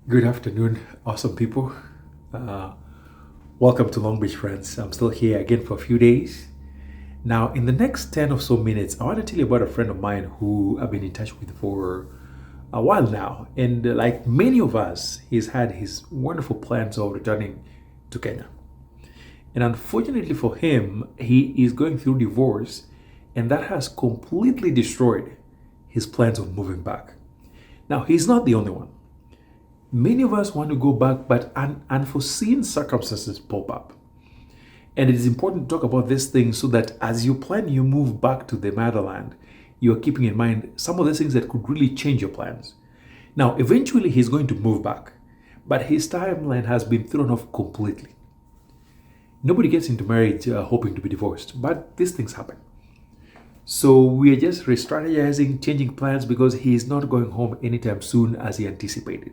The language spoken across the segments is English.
Good afternoon, awesome people. Uh, Welcome to Long Beach, friends. I'm still here again for a few days. Now, in the next 10 or so minutes, I want to tell you about a friend of mine who I've been in touch with for a while now. And like many of us, he's had his wonderful plans of returning to Kenya. And unfortunately for him, he is going through divorce, and that has completely destroyed his plans of moving back. Now, he's not the only one. Many of us want to go back, but unforeseen circumstances pop up. And it is important to talk about this thing so that as you plan your move back to the motherland, you are keeping in mind some of the things that could really change your plans. Now, eventually, he's going to move back, but his timeline has been thrown off completely. Nobody gets into marriage hoping to be divorced, but these things happen. So we are just re strategizing, changing plans because he is not going home anytime soon as he anticipated.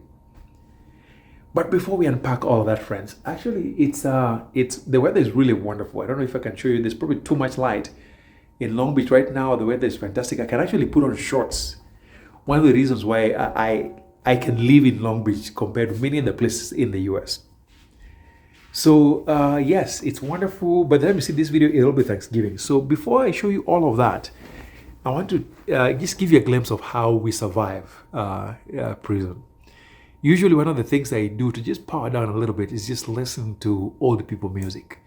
But before we unpack all of that, friends, actually, it's the weather is really wonderful. I don't know if I can show you. There's probably too much light in Long Beach right now. The weather is fantastic. I can actually put on shorts. One of the reasons why I can live in Long Beach compared to many other places in the U.S. So yes, it's wonderful. But let me see this video. It'll be Thanksgiving. So before I show you all of that, I want to just give you a glimpse of how we survive prison. Usually one of the things I do to just power down a little bit is just listen to old people music.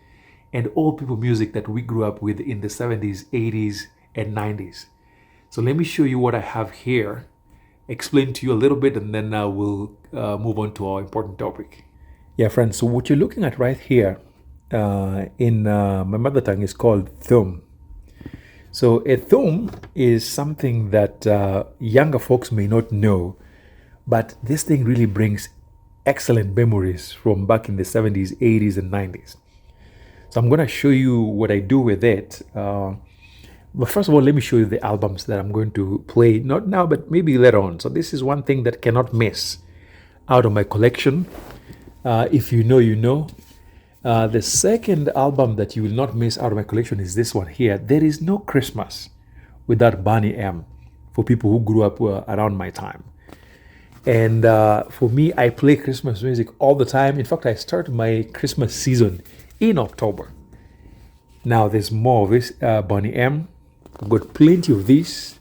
And old people music that we grew up with in the 70s, 80s, and 90s. So let me show you what I have here, explain to you a little bit, and then we'll move on to our important topic. Yeah, friends, so what you're looking at right here in my mother tongue is called thum. So a thum is something that younger folks may not know, but this thing really brings excellent memories from back in the 70s, 80s, and 90s. So I'm going to show you what I do with it. But first of all, let me show you the albums that I'm going to play, not now, but maybe later on. So this is one thing that cannot miss out of my collection. If you know, you know. The second album that you will not miss out of my collection is this one here. There is no Christmas without Bonnie M for people who grew up around my time. And for me, I play Christmas music all the time. In fact, I start my Christmas season in October. Now, there's more of this, Bonnie M. I've got plenty of these.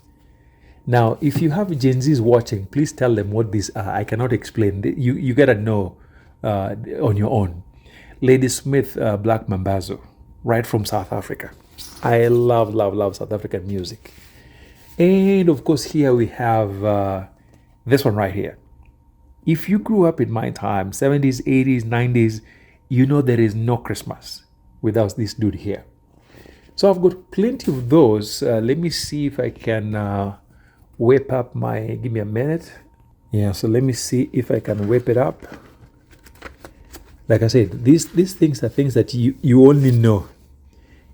Now, if you have Gen Zs watching, please tell them what these are. I cannot explain. You got to know on your own. Lady Smith, Black Mambazo, right from South Africa. I love, love, love South African music. And of course, here we have this one right here. If you grew up in my time, 70s, 80s, 90s, you know there is no Christmas without this dude here. So I've got plenty of those. Let me see if I can whip up give me a minute. Yeah, so let me see if I can whip it up. Like I said, these things are things that you only know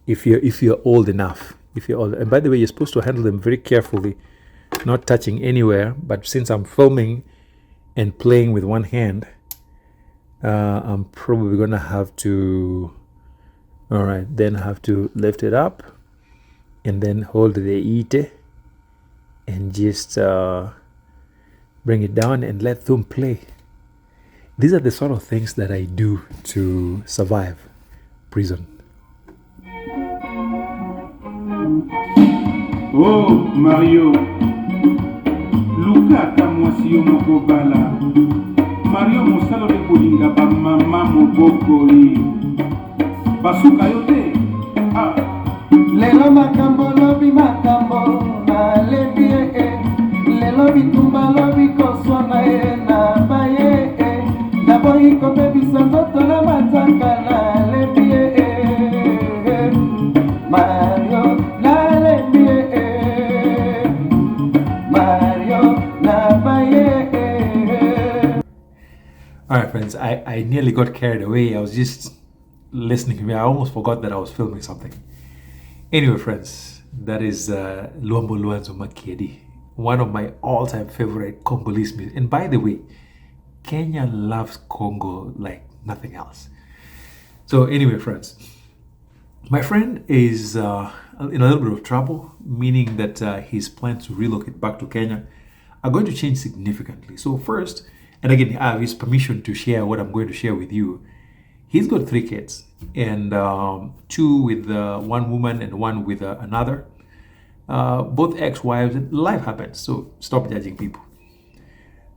if you're old enough. If you're old. And by the way, you're supposed to handle them very carefully, not touching anywhere. But since I'm filming and playing with one hand, I'm probably gonna have to, all right, then have to lift it up and then hold the ite and just bring it down and let them play. These are the sort of things that I do to survive prison. Oh Mario, Luka kamwasi yo mokobala. Mario mosalo de kolinga ba mama mobokoli. Basuka yote. Ah. Lelo makambo lobi makambo na lebi lelo bitumba lobi koswana na baye na boyi ko bebisa ndoto na matanga na lebi Mario na lebi Mario na baye. All right, friends, I nearly got carried away. I was just listening to me. I almost forgot that I was filming something. Anyway, friends, that is Luambo Luanzo Makiedi, one of my all-time favorite Congolese music. And by the way, Kenya loves Congo like nothing else. So anyway, friends, my friend is in a little bit of trouble, meaning that his plans to relocate back to Kenya are going to change significantly. So first, And again, I have his permission to share what I'm going to share with you. He's got 3 kids, and 2 with one woman and 1 with another. Both ex-wives. Life happens, so stop judging people.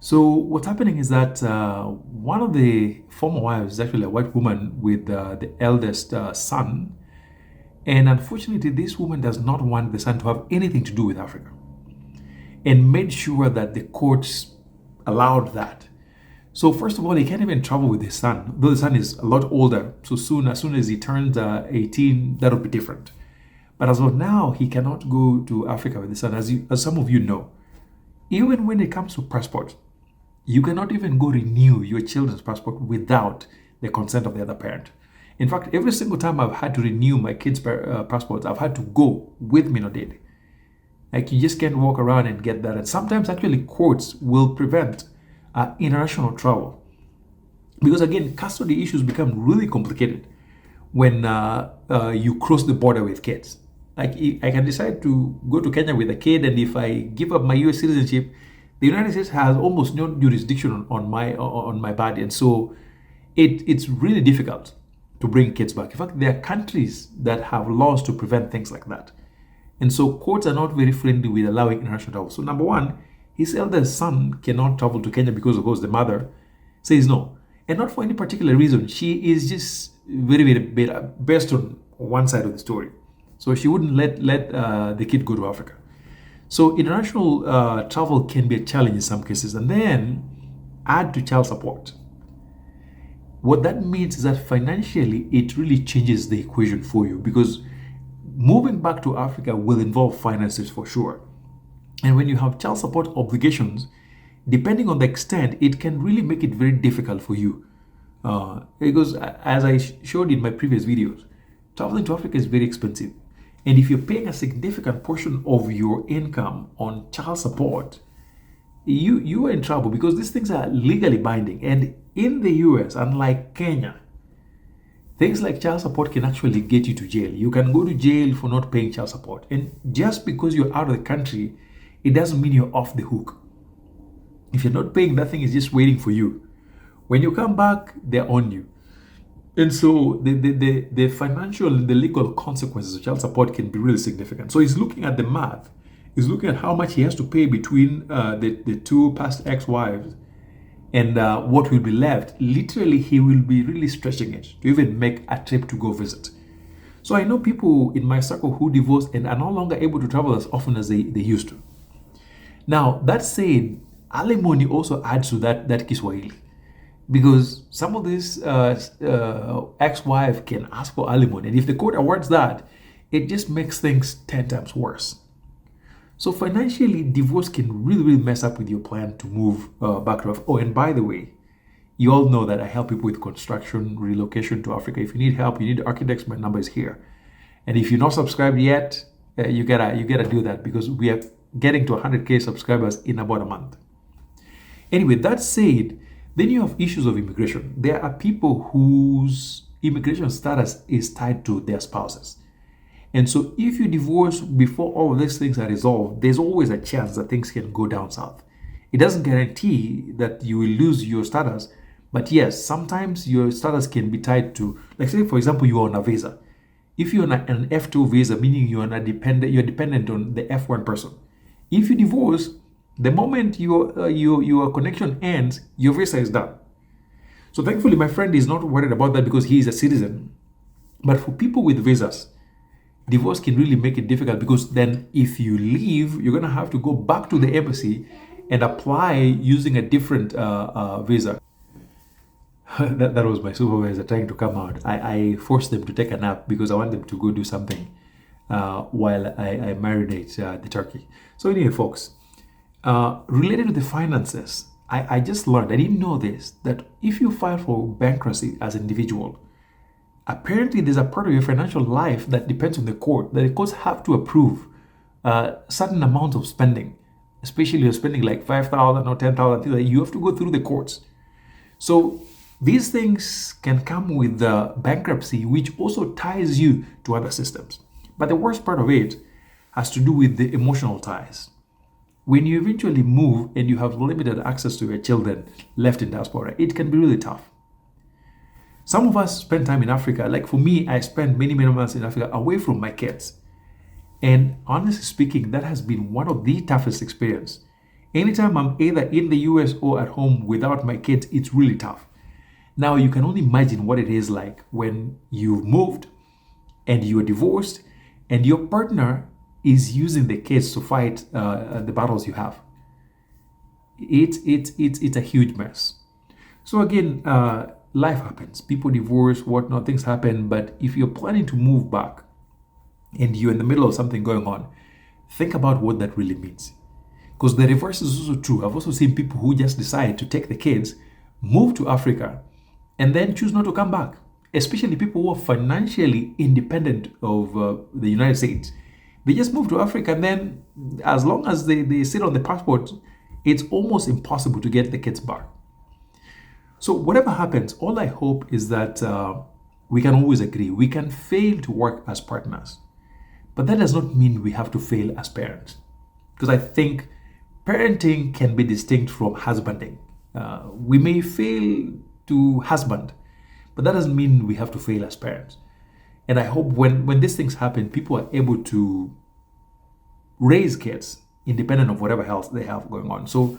So what's happening is that one of the former wives is actually a white woman with the eldest son. And unfortunately, this woman does not want the son to have anything to do with Africa, and made sure that the courts allowed that. So first of all, he can't even travel with his son, though the son is a lot older. So as soon as he turns 18, that'll be different. But as of now, he cannot go to Africa with his son. As some of you know, even when it comes to passport, you cannot even go renew your children's passport without the consent of the other parent. In fact, every single time I've had to renew my kids' passports, I've had to go with Minodede. Like, you just can't walk around and get that. And sometimes actually courts will prevent international travel. Because again, custody issues become really complicated when you cross the border with kids. Like, I can decide to go to Kenya with a kid, and if I give up my US citizenship, the United States has almost no jurisdiction on my body. And so it's really difficult to bring kids back. In fact, there are countries that have laws to prevent things like that. And so courts are not very friendly with allowing international travel. So number one, his eldest son cannot travel to Kenya because, of course, the mother says no. And not for any particular reason. She is just very, very based on one side of the story. So she wouldn't let the kid go to Africa. So international travel can be a challenge in some cases. And then add to child support. What that means is that financially, it really changes the equation for you, because moving back to Africa will involve finances for sure. And when you have child support obligations, depending on the extent, it can really make it very difficult for you. Because as I showed in my previous videos, traveling to Africa is very expensive. And if you're paying a significant portion of your income on child support, you are in trouble, because these things are legally binding. And in the US, unlike Kenya, things like child support can actually get you to jail. You can go to jail for not paying child support. And just because you're out of the country, it doesn't mean you're off the hook. If you're not paying, that thing is just waiting for you. When you come back, they're on you. And so the financial and the legal consequences of child support can be really significant. So he's looking at the math. He's looking at how much he has to pay between the 2 past ex-wives and what will be left. Literally, he will be really stretching it to even make a trip to go visit. So I know people in my circle who divorced and are no longer able to travel as often as they used to. Now, that said, alimony also adds to that Kiswahili. Because some of these ex-wife can ask for alimony. And if the court awards that, it just makes things 10 times worse. So financially, divorce can really, really mess up with your plan to move back to Africa. Oh, and by the way, you all know that I help people with construction, relocation to Africa. If you need help, you need architects, my number is here. And if you're not subscribed yet, you gotta do that, because we are getting to 100K subscribers in about a month. Anyway, that said, then you have issues of immigration. There are people whose immigration status is tied to their spouses. And so if you divorce before all of these things are resolved, there's always a chance that things can go down south. It doesn't guarantee that you will lose your status, but yes, sometimes your status can be tied to, like say for example, you are on a visa. If you're on an F2 visa, meaning you're dependent on the F1 person. If you divorce, the moment your connection ends, your visa is done. So thankfully, my friend is not worried about that because he is a citizen. But for people with visas, divorce can really make it difficult, because then if you leave, you're going to have to go back to the embassy and apply using a different visa. that was my supervisor trying to come out. I forced them to take a nap because I want them to go do something while I marinate the turkey. So anyway, folks, related to the finances, I just learned, I didn't know this, that if you file for bankruptcy as an individual, apparently there's a part of your financial life that depends on the court, that the courts have to approve certain amount of spending, especially you're spending like 5,000 or 10,000, you have to go through the courts. So these things can come with the bankruptcy, which also ties you to other systems. But the worst part of it has to do with the emotional ties. when you eventually move and you have limited access to your children left in diaspora, it can be really tough. Some of us spend time in Africa. Like for me, I spent many months in Africa away from my kids. And honestly speaking, that has been one of the toughest experiences. Anytime I'm either in the US or at home without my kids, it's really tough. Now you can only imagine what it is like when you've moved and you're divorced and your partner is using the kids to fight the battles you have. It's a huge mess. So again, life happens. People divorce, whatnot, things happen. But if you're planning to move back and you're in the middle of something going on, think about what that really means. Because the reverse is also true. I've also seen people who just decide to take the kids, move to Africa, and then choose not to come back. Especially people who are financially independent of the United States. They just move to Africa, and then as long as they sit on the passport, it's almost impossible to get the kids back. So whatever happens, all I hope is that we can always agree. We can fail to work as partners. But that does not mean we have to fail as parents. Because I think parenting can be distinct from husbanding. We may fail to husband, but that doesn't mean we have to fail as parents. And I hope when these things happen, people are able to raise kids independent of whatever else they have going on. So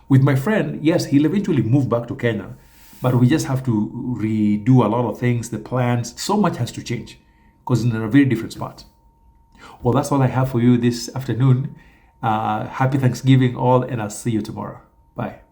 with my friend, yes, he'll eventually move back to Kenya, but we just have to redo a lot of things, the plans. So much has to change because it's in a very different spot. Well, that's all I have for you this afternoon. Happy Thanksgiving all, and I'll see you tomorrow. Bye.